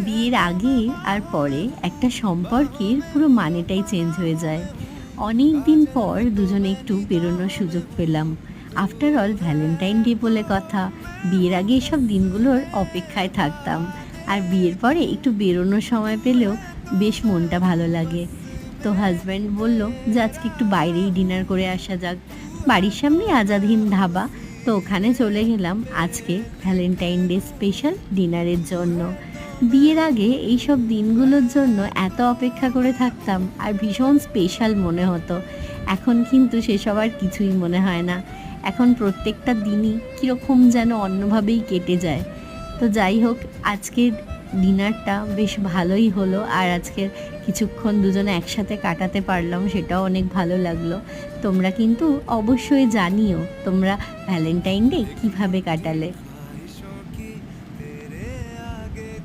বিয়ের আগে আর পরে একটা সম্পর্কের পুরো মানেটাই চেঞ্জ হয়ে যায়। অনেক দিন পর দুজনে একটু বেরোনোর সুযোগ পেলাম। আফটার অল ভ্যালেন্টাইন ডে বলে কথা। বিয়ের আগে এসব দিনগুলোর অপেক্ষায় থাকতাম, আর বিয়ের পরে একটু বেরোনোর সময় পেলেও বেশ মনটা ভালো লাগে। তো হাজব্যান্ড বলল যে আজকে একটু বাইরেই ডিনার করে আসা যাক। বাড়ির সামনে আজাদ হিন্দ ধাবা, তো ওখানে চলে গেলাম আজকে ভ্যালেন্টাইন ডে স্পেশাল ডিনারের জন্য। বিয়ের আগে এইসব দিনগুলোর জন্য এত অপেক্ষা করে থাকতাম আর ভীষণ স্পেশাল মনে হতো। এখন কিন্তু সেসব আর কিছুই মনে হয় না। এখন প্রত্যেকটা দিনই কীরকম যেন অন্যভাবেই কেটে যায়। তো যাই হোক, আজকের ডিনারটা বেশ ভালোই হলো, আর আজকের কিছুক্ষণ দুজনে একসাথে কাটাতে পারলাম, সেটাও অনেক ভালো লাগলো। তোমরা কিন্তু অবশ্যই জানিও তোমরা ভ্যালেন্টাইন ডে কীভাবে কাটালে।